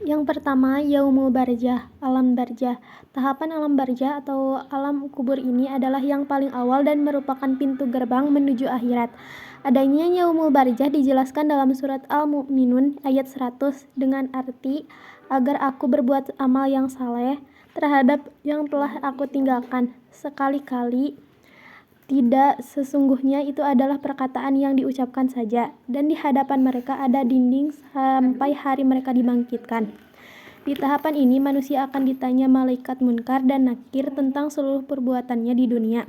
Yang pertama, yaumul barzah, alam barzah. Tahapan alam barzah atau alam kubur ini adalah yang paling awal dan merupakan pintu gerbang menuju akhirat. Adanya yaumul barzah dijelaskan dalam surat Al-Mu'minun ayat 100 dengan arti agar aku berbuat amal yang saleh terhadap yang telah aku tinggalkan sekali-kali. Tidak, sesungguhnya itu adalah perkataan yang diucapkan saja, dan di hadapan mereka ada dinding sampai hari mereka dibangkitkan. Di tahapan ini, manusia akan ditanya malaikat munkar dan nakir tentang seluruh perbuatannya di dunia.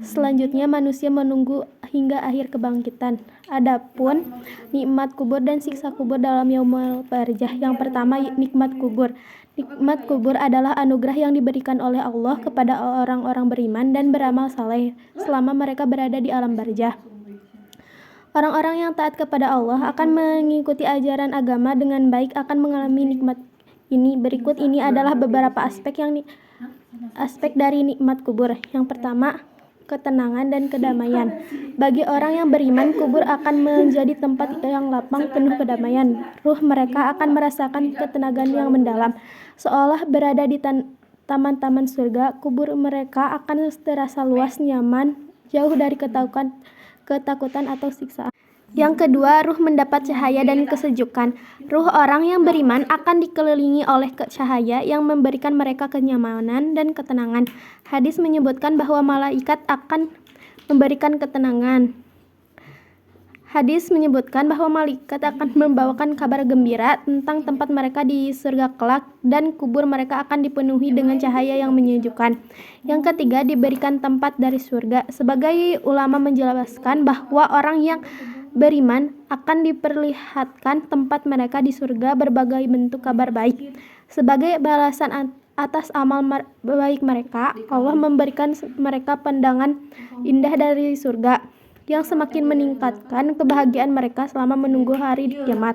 Selanjutnya, manusia menunggu hingga akhir kebangkitan. Adapun nikmat kubur dan siksa kubur dalam yaumul barzah. Yang pertama, nikmat kubur. Nikmat kubur adalah anugerah yang diberikan oleh Allah kepada orang-orang beriman dan beramal saleh selama mereka berada di alam barzah. Orang-orang yang taat kepada Allah akan mengikuti ajaran agama dengan baik akan mengalami nikmat ini. Berikut ini adalah beberapa aspek dari nikmat kubur. Yang pertama, ketenangan dan kedamaian. Bagi orang yang beriman, kubur akan menjadi tempat yang lapang penuh kedamaian. Ruh mereka akan merasakan ketenangan yang mendalam, seolah berada di taman-taman surga. Kubur mereka akan terasa luas, nyaman, jauh dari ketakutan atau siksaan. Yang kedua, ruh mendapat cahaya dan kesejukan. Ruh orang yang beriman akan dikelilingi oleh cahaya yang memberikan mereka kenyamanan dan ketenangan. Hadis menyebutkan bahwa malaikat akan memberikan ketenangan. Hadis menyebutkan bahwa malaikat akan membawakan kabar gembira tentang tempat mereka di surga kelak, dan kubur mereka akan dipenuhi dengan cahaya yang menyejukkan. Yang ketiga, diberikan tempat dari surga. Sebagai ulama menjelaskan bahwa orang yang beriman akan diperlihatkan tempat mereka di surga berbagai bentuk kabar baik. Sebagai balasan atas amal baik mereka, Allah memberikan mereka pandangan indah dari surga yang semakin meningkatkan kebahagiaan mereka selama menunggu hari kiamat.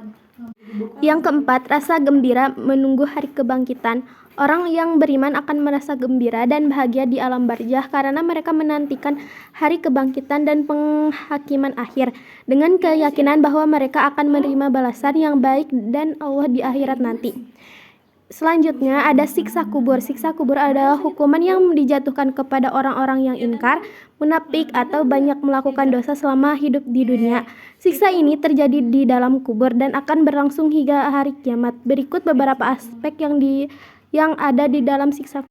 Yang keempat, rasa gembira menunggu hari kebangkitan. Orang yang beriman akan merasa gembira dan bahagia di alam barzah karena mereka menantikan hari kebangkitan dan penghakiman akhir dengan keyakinan bahwa mereka akan menerima balasan yang baik dan Allah di akhirat nanti. Selanjutnya ada siksa kubur. Siksa kubur adalah hukuman yang dijatuhkan kepada orang-orang yang ingkar, munafik, atau banyak melakukan dosa selama hidup di dunia. Siksa ini terjadi di dalam kubur dan akan berlangsung hingga hari kiamat. Berikut beberapa aspek yang ada di dalam siksa.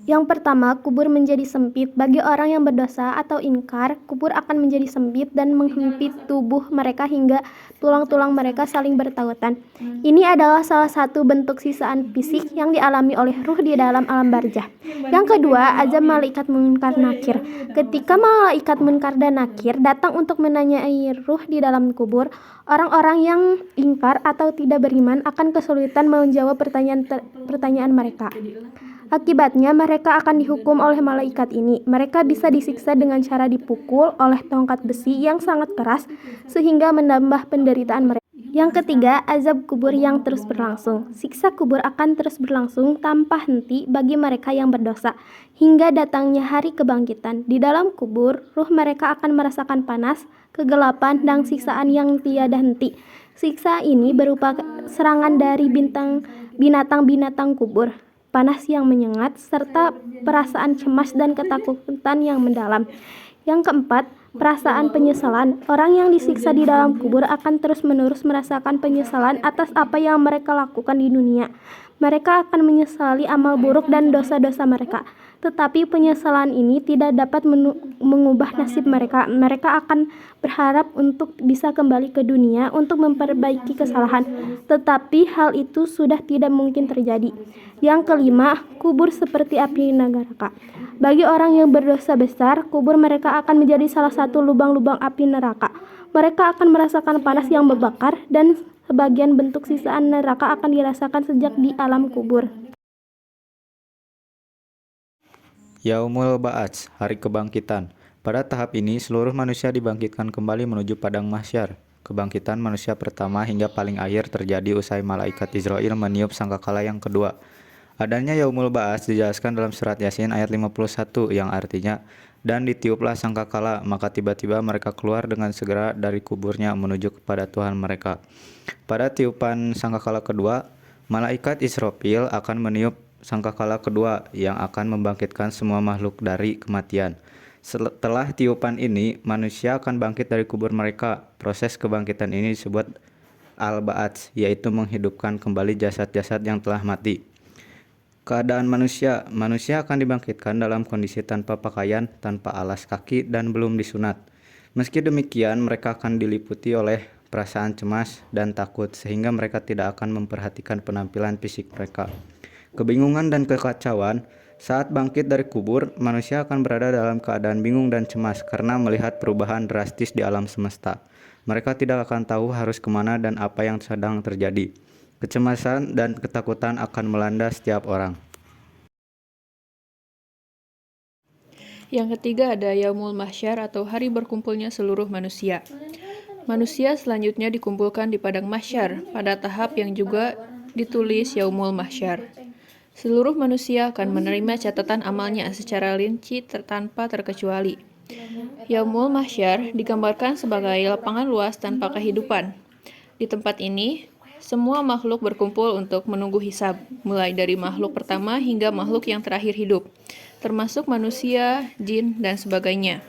Yang pertama, kubur menjadi sempit. Bagi orang yang berdosa atau ingkar, kubur akan menjadi sempit dan menghempit tubuh mereka hingga tulang-tulang mereka saling bertautan. Ini adalah salah satu bentuk siksaan fisik yang dialami oleh ruh di dalam alam barzah. Yang kedua, azab malaikat munkar nakir. Ketika malaikat munkar dan nakir datang untuk menanyai ruh di dalam kubur, orang-orang yang ingkar atau tidak beriman akan kesulitan menjawab pertanyaan mereka. Akibatnya, mereka akan dihukum oleh malaikat ini. Mereka bisa disiksa dengan cara dipukul oleh tongkat besi yang sangat keras sehingga menambah penderitaan mereka. Yang ketiga, azab kubur yang terus berlangsung. Siksa kubur akan terus berlangsung tanpa henti bagi mereka yang berdosa hingga datangnya hari kebangkitan. Di dalam kubur, ruh mereka akan merasakan panas, kegelapan, dan siksaan yang tiada henti. Siksa ini berupa serangan dari binatang-binatang kubur, panas yang menyengat, serta perasaan cemas dan ketakutan yang mendalam. Yang keempat, perasaan penyesalan. Orang yang disiksa di dalam kubur akan terus-menerus merasakan penyesalan atas apa yang mereka lakukan di dunia. Mereka akan menyesali amal buruk dan dosa-dosa mereka. Tetapi penyesalan ini tidak dapat mengubah nasib mereka. Mereka akan berharap untuk bisa kembali ke dunia untuk memperbaiki kesalahan. Tetapi hal itu sudah tidak mungkin terjadi. Yang kelima, kubur seperti api neraka. Bagi orang yang berdosa besar, kubur mereka akan menjadi salah satu lubang-lubang api neraka. Mereka akan merasakan panas yang membakar dan sebagian bentuk sisaan neraka akan dirasakan sejak di alam kubur. Yaumul Ba'ats, hari kebangkitan. Pada tahap ini, seluruh manusia dibangkitkan kembali menuju padang mahsyar. Kebangkitan manusia pertama hingga paling akhir terjadi usai malaikat Israel meniup sangkakala yang kedua. Adanya Yaumul Ba'ats dijelaskan dalam surat Yasin ayat 51 yang artinya, dan ditiuplah sangkakala, maka tiba-tiba mereka keluar dengan segera dari kuburnya menuju kepada Tuhan mereka. Pada tiupan sangkakala kedua, Malaikat Israfil akan meniup sangkakala kedua yang akan membangkitkan semua makhluk dari kematian. Setelah tiupan ini, manusia akan bangkit dari kubur mereka. Proses kebangkitan ini disebut al-ba'ats, yaitu menghidupkan kembali jasad-jasad yang telah mati. Keadaan manusia akan dibangkitkan dalam kondisi tanpa pakaian, tanpa alas kaki, dan belum disunat. Meski demikian, mereka akan diliputi oleh perasaan cemas dan takut, sehingga mereka tidak akan memperhatikan penampilan fisik mereka. Kebingungan dan kekacauan. Saat bangkit dari kubur, manusia akan berada dalam keadaan bingung dan cemas karena melihat perubahan drastis di alam semesta. Mereka tidak akan tahu harus kemana dan apa yang sedang terjadi. Kecemasan dan ketakutan akan melanda setiap orang. Yang ketiga ada Yaumul Mahsyar atau hari berkumpulnya seluruh manusia. Manusia selanjutnya dikumpulkan di padang mahsyar pada tahap yang juga ditulis Yaumul Mahsyar. Seluruh manusia akan menerima catatan amalnya secara rinci tanpa terkecuali. Yaumul Mahsyar digambarkan sebagai lapangan luas tanpa kehidupan. Di tempat ini, semua makhluk berkumpul untuk menunggu hisab, mulai dari makhluk pertama hingga makhluk yang terakhir hidup, termasuk manusia, jin, dan sebagainya.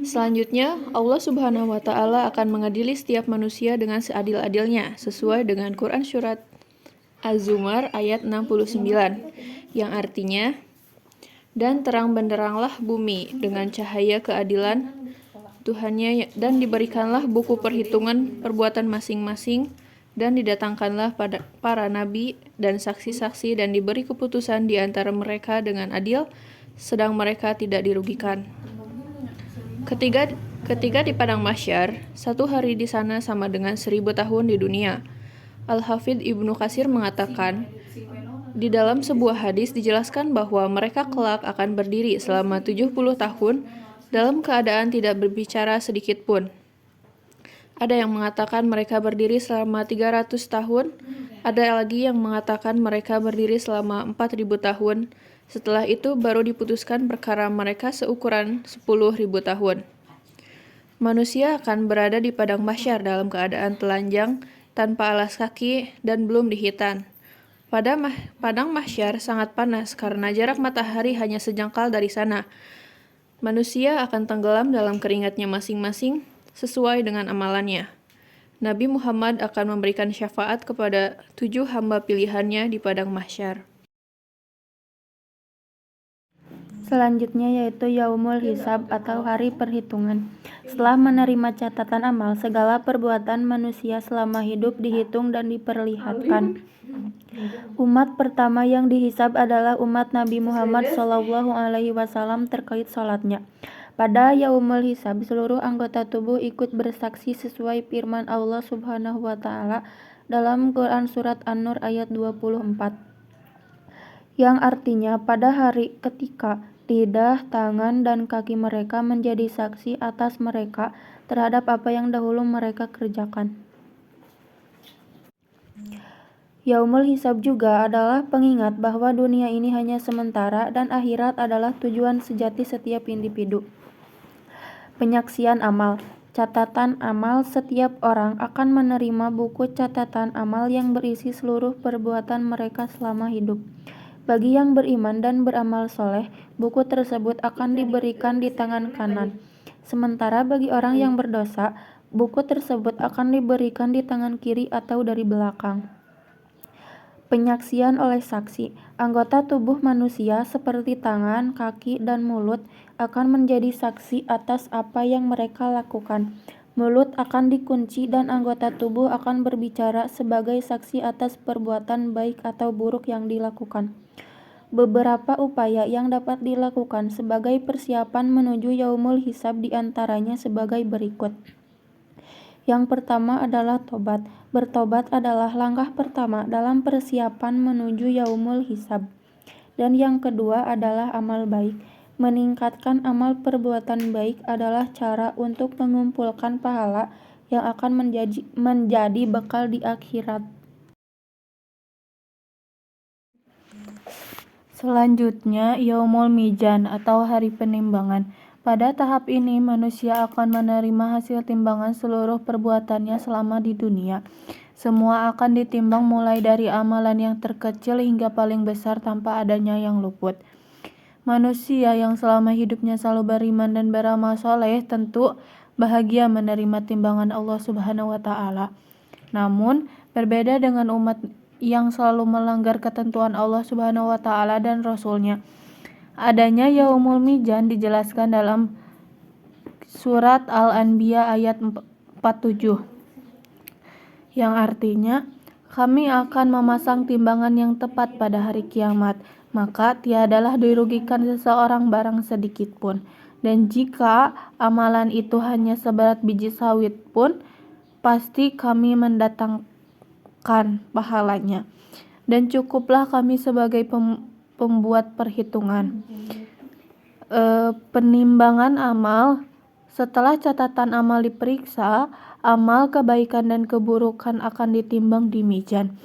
Selanjutnya, Allah Subhanahu wa Ta'ala akan mengadili setiap manusia dengan seadil-adilnya, sesuai dengan Quran Surat Az-Zumar ayat 69, yang artinya, dan terang benderanglah bumi dengan cahaya keadilan Tuhannya, dan diberikanlah buku perhitungan perbuatan masing-masing, dan didatangkanlah pada para nabi dan saksi-saksi, dan diberi keputusan di antara mereka dengan adil, sedang mereka tidak dirugikan. Ketika di padang mahsyar, 1 hari di sana sama dengan 1000 tahun di dunia. Al-Hafidh Ibnu Katsir mengatakan, di dalam sebuah hadis dijelaskan bahwa mereka kelak akan berdiri selama 70 tahun dalam keadaan tidak berbicara sedikit pun. Ada yang mengatakan mereka berdiri selama 300 tahun, ada lagi yang mengatakan mereka berdiri selama 4000 tahun. Setelah itu baru diputuskan perkara mereka seukuran 10.000 tahun. Manusia akan berada di padang mahsyar dalam keadaan telanjang, tanpa alas kaki, dan belum dihitan. Padang mahsyar sangat panas karena jarak matahari hanya sejengkal dari sana. Manusia akan tenggelam dalam keringatnya masing-masing sesuai dengan amalannya. Nabi Muhammad akan memberikan syafaat kepada 7 hamba pilihannya di padang mahsyar. Selanjutnya yaitu Yaumul Hisab atau hari perhitungan. Setelah menerima catatan amal, segala perbuatan manusia selama hidup dihitung dan diperlihatkan. Umat pertama yang dihisab adalah umat Nabi Muhammad SAW terkait salatnya. Pada Yaumul Hisab, seluruh anggota tubuh ikut bersaksi sesuai firman Allah Subhanahu wa Ta'ala dalam Quran Surat An-Nur ayat 24. Yang artinya pada hari ketika lidah, tangan, dan kaki mereka menjadi saksi atas mereka terhadap apa yang dahulu mereka kerjakan. Yaumul Hisab juga adalah pengingat bahwa dunia ini hanya sementara dan akhirat adalah tujuan sejati setiap individu. Penyaksian amal. Catatan amal. Setiap orang akan menerima buku catatan amal yang berisi seluruh perbuatan mereka selama hidup. Bagi yang beriman dan beramal soleh, buku tersebut akan diberikan di tangan kanan. Sementara bagi orang yang berdosa, buku tersebut akan diberikan di tangan kiri atau dari belakang. Penyaksian oleh saksi. Anggota tubuh manusia seperti tangan, kaki, dan mulut akan menjadi saksi atas apa yang mereka lakukan. Mulut akan dikunci dan anggota tubuh akan berbicara sebagai saksi atas perbuatan baik atau buruk yang dilakukan. Beberapa upaya yang dapat dilakukan sebagai persiapan menuju Yaumul Hisab diantaranya sebagai berikut. Yang pertama adalah tobat. Bertobat adalah langkah pertama dalam persiapan menuju Yaumul Hisab. Dan yang kedua adalah amal baik. Meningkatkan amal perbuatan baik adalah cara untuk mengumpulkan pahala yang akan menjadi bekal di akhirat. Selanjutnya, Yaumul Mizan atau hari penimbangan. Pada tahap ini, manusia akan menerima hasil timbangan seluruh perbuatannya selama di dunia. Semua akan ditimbang mulai dari amalan yang terkecil hingga paling besar tanpa adanya yang luput. Manusia yang selama hidupnya selalu beriman dan beramal soleh tentu bahagia menerima timbangan Allah Subhanahu wa Ta'ala. Namun, berbeda dengan umat yang selalu melanggar ketentuan Allah Subhanahu wa Ta'ala dan Rasul-Nya. Adanya Yaumul Mizan dijelaskan dalam surat Al-Anbiya ayat 47, yang artinya, kami akan memasang timbangan yang tepat pada hari kiamat, maka tiadalah dirugikan seseorang barang sedikit pun. Dan jika amalan itu hanya seberat biji sawit pun, pasti kami mendatangkan pahalanya. Dan cukuplah kami sebagai pembuat perhitungan. Penimbangan amal. Setelah catatan amal diperiksa, amal kebaikan dan keburukan akan ditimbang di mizan.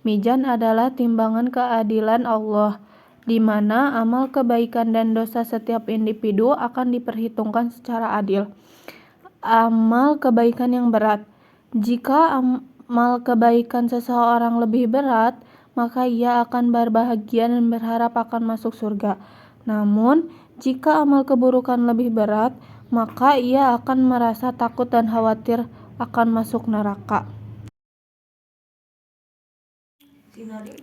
Mizan adalah timbangan keadilan Allah, di mana amal kebaikan dan dosa setiap individu akan diperhitungkan secara adil. Amal kebaikan yang berat. Jika amal kebaikan seseorang lebih berat, maka ia akan berbahagia dan berharap akan masuk surga. Namun, jika amal keburukan lebih berat, maka ia akan merasa takut dan khawatir akan masuk neraka.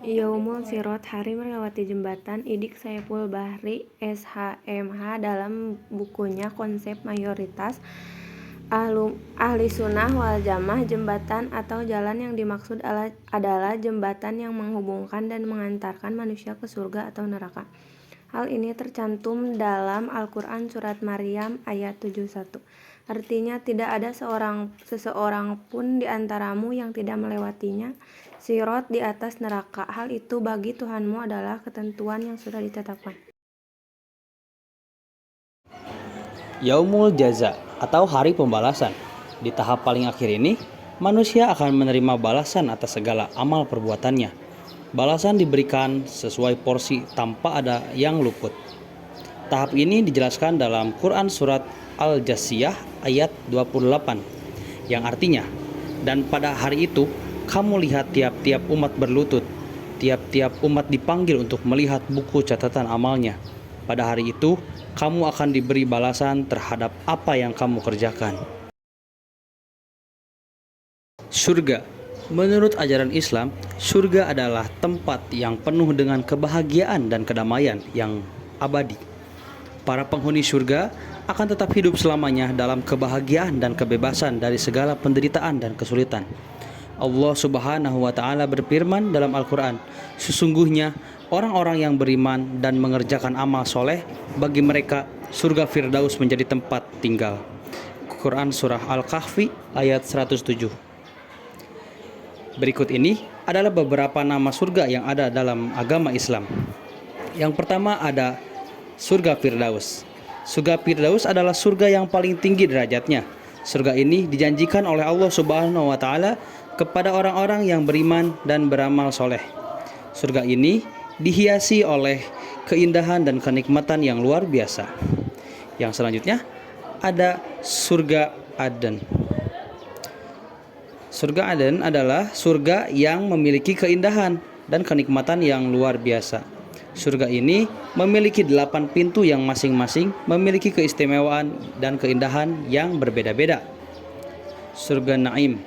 Yaumul Sirot, hari melewati jembatan. Idik Saiful Bahri, SHMH, dalam bukunya Konsep Mayoritas Ahli Sunnah wal Jamaah, jembatan atau jalan yang dimaksud adalah jembatan yang menghubungkan dan mengantarkan manusia ke surga atau neraka. Hal ini tercantum dalam Al-Quran Surat Maryam ayat 71. Artinya, tidak ada seseorang pun di antaramu yang tidak melewatinya, Sirot di atas neraka. Hal itu bagi Tuhanmu adalah ketentuan yang sudah ditetapkan. Yaumul Jaza atau hari pembalasan. Di tahap paling akhir ini, manusia akan menerima balasan atas segala amal perbuatannya. Balasan diberikan sesuai porsi tanpa ada yang luput. Tahap ini dijelaskan dalam Quran Surat Al-Jasiyah ayat 28, yang artinya, dan pada hari itu kamu lihat tiap-tiap umat berlutut, tiap-tiap umat dipanggil untuk melihat buku catatan amalnya. Pada hari itu, kamu akan diberi balasan terhadap apa yang kamu kerjakan. Surga. Menurut ajaran Islam, surga adalah tempat yang penuh dengan kebahagiaan dan kedamaian yang abadi. Para penghuni surga akan tetap hidup selamanya dalam kebahagiaan dan kebebasan dari segala penderitaan dan kesulitan. Allah Subhanahu wa Ta'ala berfirman dalam Al-Quran, sesungguhnya orang-orang yang beriman dan mengerjakan amal soleh, bagi mereka surga Firdaus menjadi tempat tinggal. Quran Surah Al-Kahfi ayat 107. Berikut ini adalah beberapa nama surga yang ada dalam agama Islam. Yang pertama ada surga Firdaus. Surga Firdaus adalah surga yang paling tinggi derajatnya. Surga ini dijanjikan oleh Allah Subhanahu wa Ta'ala kepada orang-orang yang beriman dan beramal soleh. Surga ini dihiasi oleh keindahan dan kenikmatan yang luar biasa. Yang selanjutnya ada surga Aden. Surga Aden adalah surga yang memiliki keindahan dan kenikmatan yang luar biasa. Surga ini memiliki 8 pintu yang masing-masing memiliki keistimewaan dan keindahan yang berbeda-beda. Surga Naim.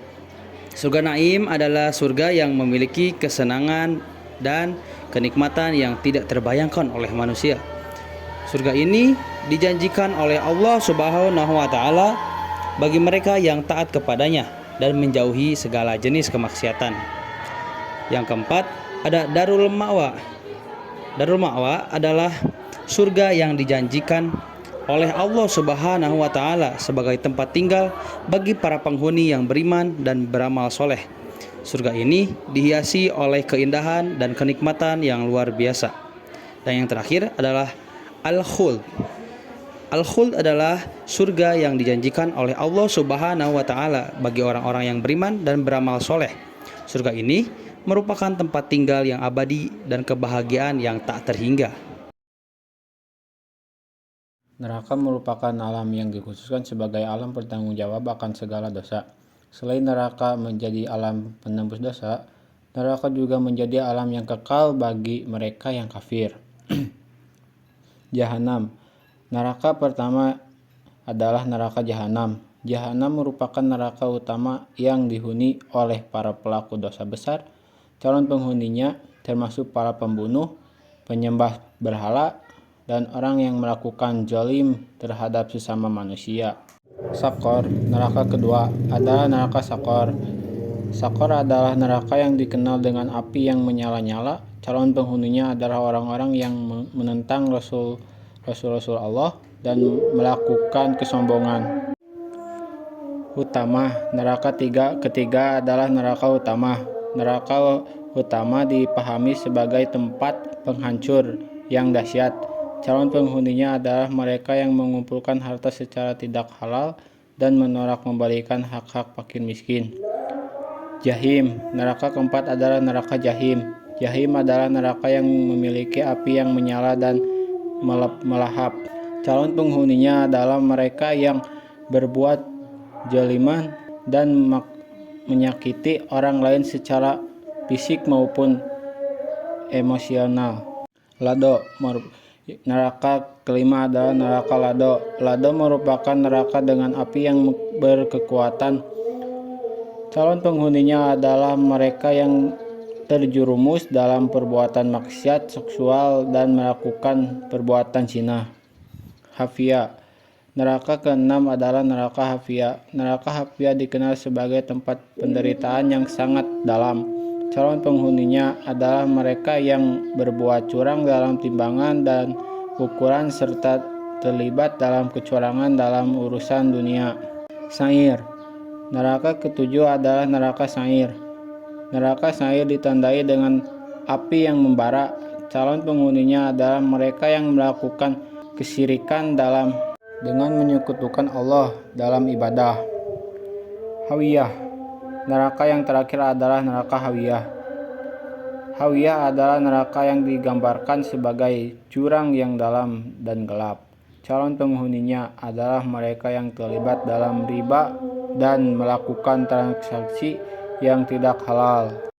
Surga Naim adalah surga yang memiliki kesenangan dan kenikmatan yang tidak terbayangkan oleh manusia. Surga ini dijanjikan oleh Allah Subhanahu wa Ta'ala bagi mereka yang taat kepadanya dan menjauhi segala jenis kemaksiatan. Yang keempat, ada Darul Ma'wa. Darul Ma'wa adalah surga yang dijanjikan oleh Allah Subhanahu wa Ta'ala sebagai tempat tinggal bagi para penghuni yang beriman dan beramal soleh. Surga ini dihiasi oleh keindahan dan kenikmatan yang luar biasa. Dan yang terakhir adalah Al-Khuld. Al-Khuld adalah surga yang dijanjikan oleh Allah Subhanahu wa Ta'ala bagi orang-orang yang beriman dan beramal soleh. Surga ini merupakan tempat tinggal yang abadi dan kebahagiaan yang tak terhingga. Neraka merupakan alam yang dikhususkan sebagai alam bertanggung jawab akan segala dosa. Selain neraka menjadi alam penembus dosa, neraka juga menjadi alam yang kekal bagi mereka yang kafir. Jahanam. Neraka pertama adalah neraka Jahanam. Jahanam merupakan neraka utama yang dihuni oleh para pelaku dosa besar. Calon penghuninya termasuk para pembunuh, penyembah berhala, dan orang yang melakukan zalim terhadap sesama manusia. Sakor. Neraka kedua adalah neraka Sakor. Sakor adalah neraka yang dikenal dengan api yang menyala-nyala. Calon penghuninya adalah orang-orang yang menentang Rasul Allah dan melakukan kesombongan. Utama. Neraka ketiga adalah neraka utama. Neraka utama dipahami sebagai tempat penghancur yang dahsyat. Calon penghuninya adalah mereka yang mengumpulkan harta secara tidak halal dan menolak memberikan hak-hak fakir miskin. Jahim. Neraka keempat adalah neraka Jahim. Jahim adalah neraka yang memiliki api yang menyala dan melahap. Calon penghuninya adalah mereka yang berbuat zaliman dan menyakiti orang lain secara fisik maupun emosional. Lado. Neraka kelima adalah neraka Lado. Lado merupakan neraka dengan api yang berkekuatan. Calon penghuninya adalah mereka yang terjerumus dalam perbuatan maksiat seksual dan melakukan perbuatan zina. Hafiyah. Neraka keenam adalah neraka Hafiyah. Neraka Hafiyah dikenal sebagai tempat penderitaan yang sangat dalam. Calon penghuninya adalah mereka yang berbuat curang dalam timbangan dan ukuran serta terlibat dalam kecurangan dalam urusan dunia. Sa'ir. Neraka ketujuh adalah neraka Sa'ir. Neraka Sa'ir ditandai dengan api yang membara. Calon penghuninya adalah mereka yang melakukan kesyirikan dengan menyekutukan Allah dalam ibadah. Hawiyah. Neraka yang terakhir adalah neraka Hawiyah. Hawiyah adalah neraka yang digambarkan sebagai jurang yang dalam dan gelap. Calon penghuninya adalah mereka yang terlibat dalam riba dan melakukan transaksi yang tidak halal.